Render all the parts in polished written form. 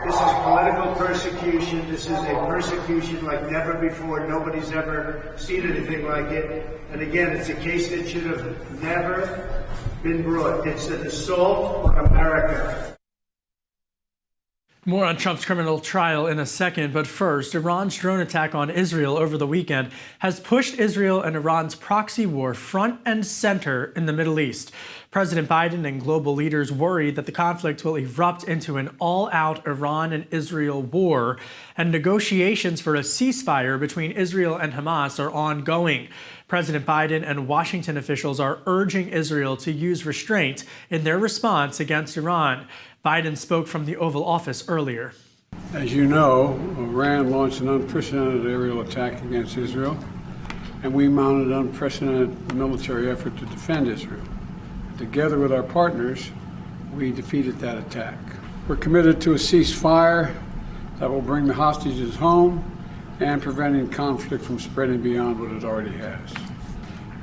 This is political persecution. This is a persecution like never before. Nobody's ever seen anything like it. And again, it's a case that should have never been brought. It's an assault on America. More on Trump's criminal trial in a second, but first, Iran's drone attack on Israel over the weekend has pushed Israel and Iran's proxy war front and center in the Middle East. President Biden and global leaders worry that the conflict will erupt into an all-out Iran and Israel war, and negotiations for a ceasefire between Israel and Hamas are ongoing. President Biden and Washington officials are urging Israel to use restraint in their response against Iran. Biden spoke from the Oval Office earlier. As you know, Iran launched an unprecedented aerial attack against Israel, and we mounted an unprecedented military effort to defend Israel. Together with our partners, we defeated that attack. We're committed to a ceasefire that will bring the hostages home and preventing conflict from spreading beyond what it already has.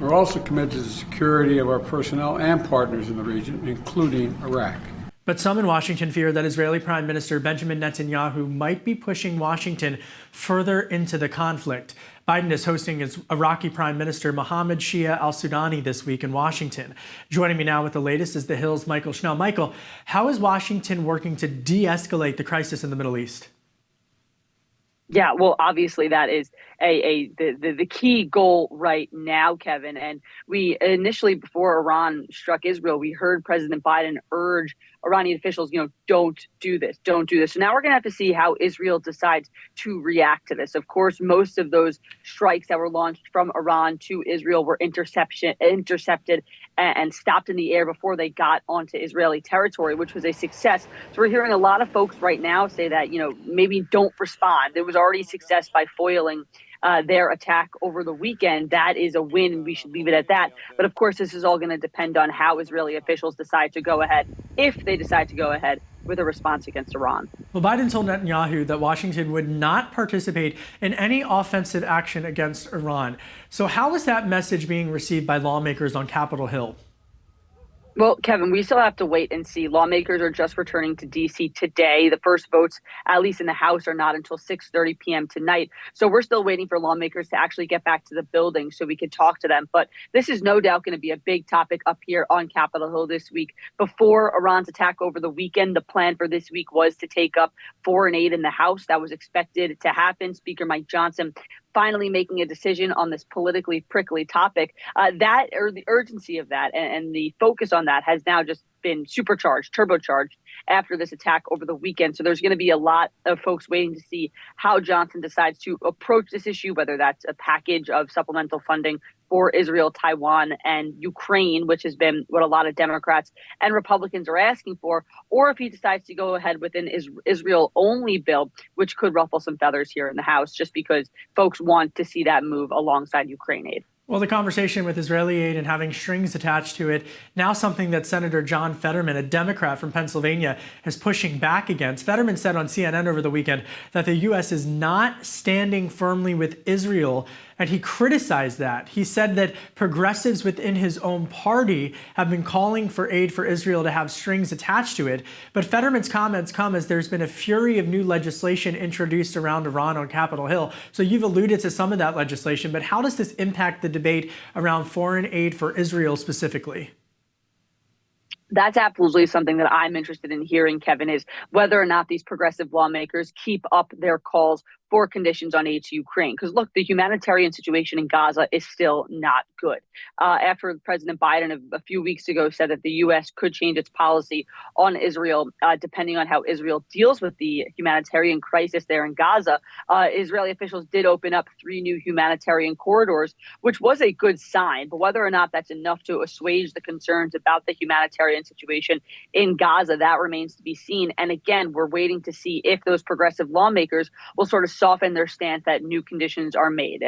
We're also committed to the security of our personnel and partners in the region, including Iraq. But some in Washington fear that Israeli Prime Minister Benjamin Netanyahu might be pushing Washington further into the conflict. Biden is hosting his Iraqi Prime Minister Mohammed Shia al-Sudani this week in Washington. Joining me now with the latest is the Hill's Mychael Schnell. Mychael, how is Washington working to de-escalate the crisis in the Middle East? Yeah, well, obviously that is the key goal right now, Kevin. And we initially, before Iran struck Israel, we heard President Biden urge Iranian officials, don't do this, don't do this. So now we're going to have to see how Israel decides to react to this. Of course, most of those strikes that were launched from Iran to Israel were intercepted and stopped in the air before they got onto Israeli territory, which was a success. So we're hearing a lot of folks right now say that, maybe don't respond. There was already success by foiling their attack over the weekend. That is a win, and we should leave it at that. But of course, this is all going to depend on how Israeli officials decide to go ahead, if they decide to go ahead with a response against Iran. Well, Biden told Netanyahu that Washington would not participate in any offensive action against Iran. So how is that message being received by lawmakers on Capitol Hill? Well, Kevin, we still have to wait and see. Lawmakers are just returning to D.C. today. The first votes, at least in the House, are not until 6:30 p.m. tonight. So we're still waiting for lawmakers to actually get back to the building so we can talk to them. But this is no doubt going to be a big topic up here on Capitol Hill this week. Before Iran's attack over the weekend, the plan for this week was to take up foreign aid in the House. That was expected to happen. Speaker Mike Johnson finally making a decision on this politically prickly topic. The urgency of that and the focus on that has now just been turbocharged after this attack over the weekend. So there's going to be a lot of folks waiting to see how Johnson decides to approach this issue, whether that's a package of supplemental funding for Israel, Taiwan, and Ukraine, which has been what a lot of Democrats and Republicans are asking for, or if he decides to go ahead with an Israel-only bill, which could ruffle some feathers here in the House, just because folks want to see that move alongside Ukraine aid. Well, the conversation with Israeli aid and having strings attached to it, now something that Senator John Fetterman, a Democrat from Pennsylvania, is pushing back against. Fetterman said on CNN over the weekend that the U.S. is not standing firmly with Israel, and he criticized that. He said that progressives within his own party have been calling for aid for Israel to have strings attached to it. But Fetterman's comments come as there's been a flurry of new legislation introduced around Iran on Capitol Hill. So you've alluded to some of that legislation, but how does this impact the debate around foreign aid for Israel specifically? That's absolutely something that I'm interested in hearing, Kevin, is whether or not these progressive lawmakers keep up their calls for conditions on aid to Ukraine. Because look, the humanitarian situation in Gaza is still not good. After President Biden a few weeks ago said that the U.S. could change its policy on Israel, depending on how Israel deals with the humanitarian crisis there in Gaza, Israeli officials did open up 3 new humanitarian corridors, which was a good sign. But whether or not that's enough to assuage the concerns about the humanitarian situation in Gaza, that remains to be seen. And again, we're waiting to see if those progressive lawmakers will sort of soften their stance that new conditions are made.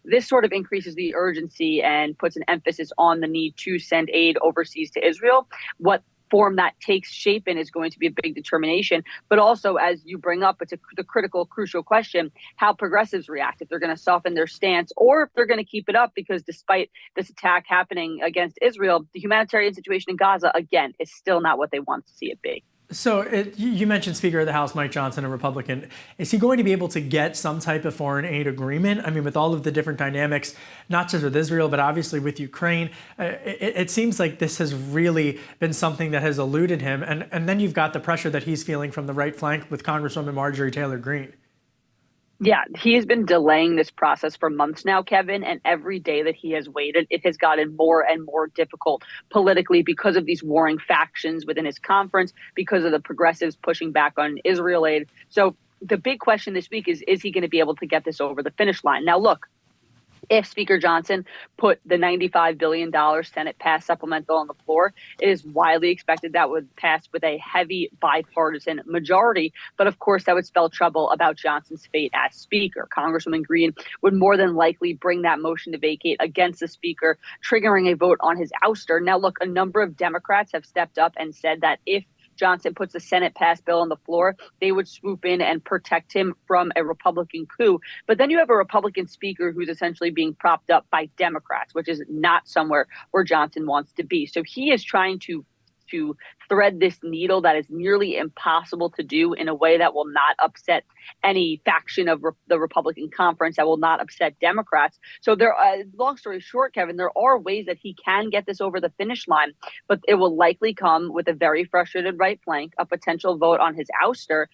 This sort of increases the urgency and puts an emphasis on the need to send aid overseas to Israel. What form that takes shape in is going to be a big determination. But also, as you bring up, it's the critical, crucial question, how progressives react, if they're going to soften their stance or if they're going to keep it up, because despite this attack happening against Israel, the humanitarian situation in Gaza, again, is still not what they want to see it be. So you mentioned Speaker of the House Mike Johnson, a Republican. Is he going to be able to get some type of foreign aid agreement? I mean, with all of the different dynamics, not just with Israel, but obviously with Ukraine, it seems like this has really been something that has eluded him. And then you've got the pressure that he's feeling from the right flank with Congresswoman Marjorie Taylor Greene. Yeah, he has been delaying this process for months now, Kevin, and every day that he has waited, it has gotten more and more difficult politically because of these warring factions within his conference, because of the progressives pushing back on Israel aid. So the big question this week is he going to be able to get this over the finish line? Now, look, if Speaker Johnson put the $95 billion Senate pass supplemental on the floor, it is widely expected that would pass with a heavy bipartisan majority. But of course, that would spell trouble about Johnson's fate as Speaker. Congresswoman Greene would more than likely bring that motion to vacate against the Speaker, triggering a vote on his ouster. Now, look, a number of Democrats have stepped up and said that if Johnson puts the Senate pass bill on the floor, they would swoop in and protect him from a Republican coup. But then you have a Republican speaker who's essentially being propped up by Democrats, which is not somewhere where Johnson wants to be. So he is trying to thread this needle that is nearly impossible to do in a way that will not upset any faction of the Republican conference, that will not upset Democrats. So long story short, Kevin, there are ways that he can get this over the finish line, but it will likely come with a very frustrated right flank, a potential vote on his ouster,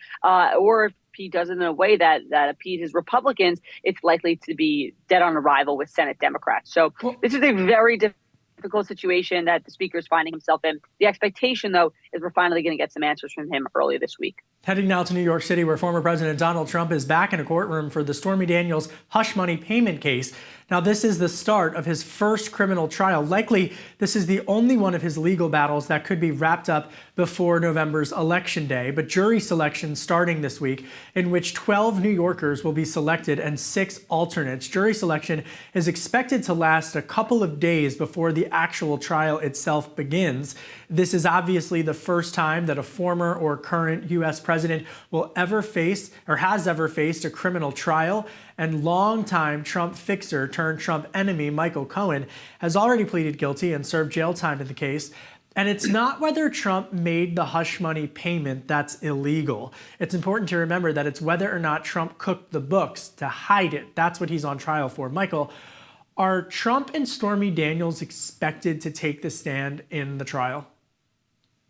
or if he does it in a way that appeases Republicans, it's likely to be dead on arrival with Senate Democrats. So this is a very difficult situation that the speaker is finding himself in. The expectation, though, is we're finally going to get some answers from him early this week. Heading now to New York City, where former President Donald Trump is back in a courtroom for the Stormy Daniels hush money payment case. Now, this is the start of his first criminal trial. Likely, this is the only one of his legal battles that could be wrapped up before November's election day. But jury selection starting this week, in which 12 New Yorkers will be selected and 6 alternates. Jury selection is expected to last a couple of days before the actual trial itself begins. This is obviously the first time that a former or current U.S. president will ever face or has ever faced a criminal trial. And longtime Trump fixer turned Trump enemy Michael Cohen has already pleaded guilty and served jail time in the case. And it's not whether Trump made the hush money payment that's illegal. It's important to remember that it's whether or not Trump cooked the books to hide it. That's what he's on trial for. Michael, are Trump and Stormy Daniels expected to take the stand in the trial?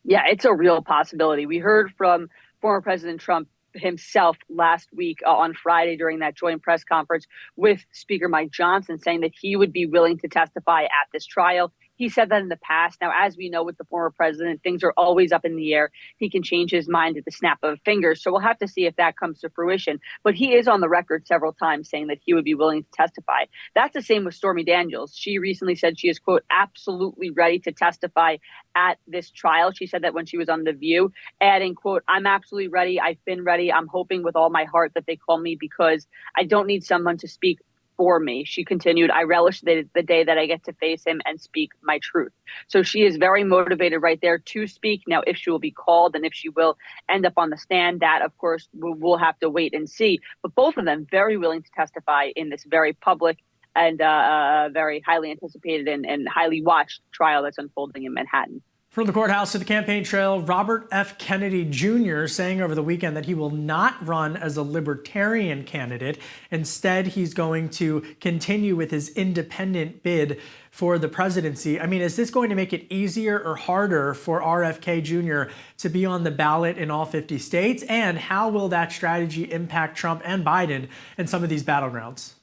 Yeah, it's a real possibility. We heard from former President Trump himself last week on Friday during that joint press conference with Speaker Mike Johnson, saying that he would be willing to testify at this trial. He said that in the past. Now, as we know with the former president, things are always up in the air. He can change his mind at the snap of a finger. So we'll have to see if that comes to fruition. But he is on the record several times saying that he would be willing to testify. That's the same with Stormy Daniels. She recently said she is, quote, absolutely ready to testify at this trial. She said that when she was on The View, adding, quote, I'm absolutely ready. I've been ready. I'm hoping with all my heart that they call me because I don't need someone to speak for me. She continued, I relish the day that I get to face him and speak my truth. So she is very motivated right there to speak. Now, if she will be called and if she will end up on the stand, that, of course, we'll have to wait and see. But both of them very willing to testify in this very public and very highly anticipated and highly watched trial that's unfolding in Manhattan. From the courthouse to the campaign trail, Robert F. Kennedy Jr. saying over the weekend that he will not run as a Libertarian candidate. Instead, he's going to continue with his independent bid for the presidency. I mean, is this going to make it easier or harder for RFK Jr. to be on the ballot in all 50 states? And how will that strategy impact Trump and Biden in some of these battlegrounds?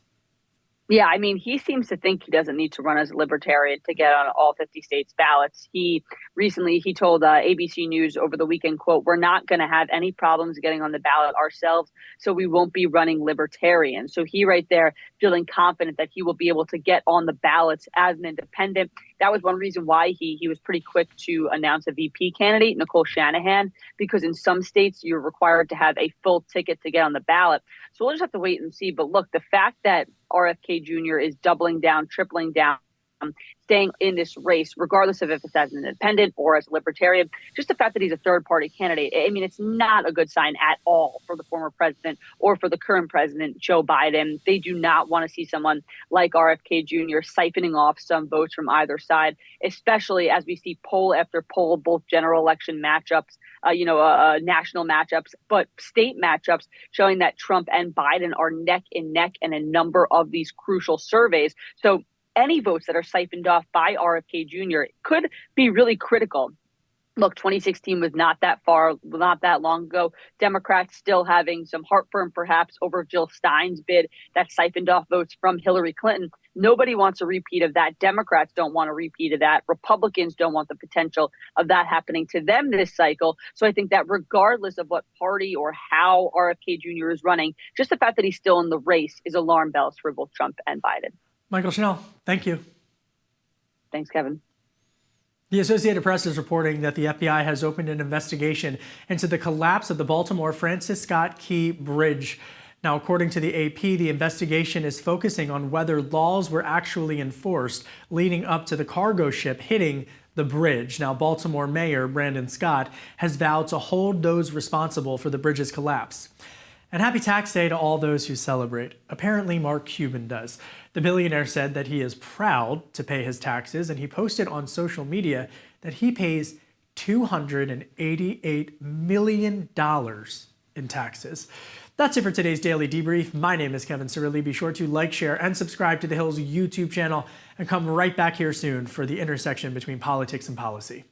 Yeah, I mean, he seems to think he doesn't need to run as a Libertarian to get on all 50 states ballots. He told ABC News over the weekend, quote, we're not going to have any problems getting on the ballot ourselves, so we won't be running Libertarian. So he right there feeling confident that he will be able to get on the ballots as an independent. That was one reason why he was pretty quick to announce a VP candidate, Nicole Shanahan, because in some states you're required to have a full ticket to get on the ballot. So we'll just have to wait and see. But look, the fact that RFK Jr. is doubling down, tripling down staying in this race, regardless of if it's as an independent or as a libertarian. Just the fact that he's a third-party candidate, I mean, it's not a good sign at all for the former president or for the current president, Joe Biden. They do not want to see someone like RFK Jr. siphoning off some votes from either side, especially as we see poll after poll, both general election matchups, national matchups, but state matchups showing that Trump and Biden are neck and neck in a number of these crucial surveys. So any votes that are siphoned off by RFK Jr. could be really critical. Look, 2016 was not that long ago. Democrats still having some heartburn, perhaps, over Jill Stein's bid that siphoned off votes from Hillary Clinton. Nobody wants a repeat of that. Democrats don't want a repeat of that. Republicans don't want the potential of that happening to them this cycle. So I think that regardless of what party or how RFK Jr. is running, just the fact that he's still in the race is alarm bells for both Trump and Biden. Mychael Schnell, thank you. Thanks, Kevin. The Associated Press is reporting that the FBI has opened an investigation into the collapse of the Baltimore Francis Scott Key Bridge. Now, according to the AP, the investigation is focusing on whether laws were actually enforced leading up to the cargo ship hitting the bridge. Now, Baltimore Mayor Brandon Scott has vowed to hold those responsible for the bridge's collapse. And happy tax day to all those who celebrate. Apparently, Mark Cuban does. The billionaire said that he is proud to pay his taxes, and he posted on social media that he pays $288 million in taxes. That's it for today's Daily Debrief. My name is Kevin Cirilli. Be sure to like, share, and subscribe to The Hill's YouTube channel, and come right back here soon for the intersection between politics and policy.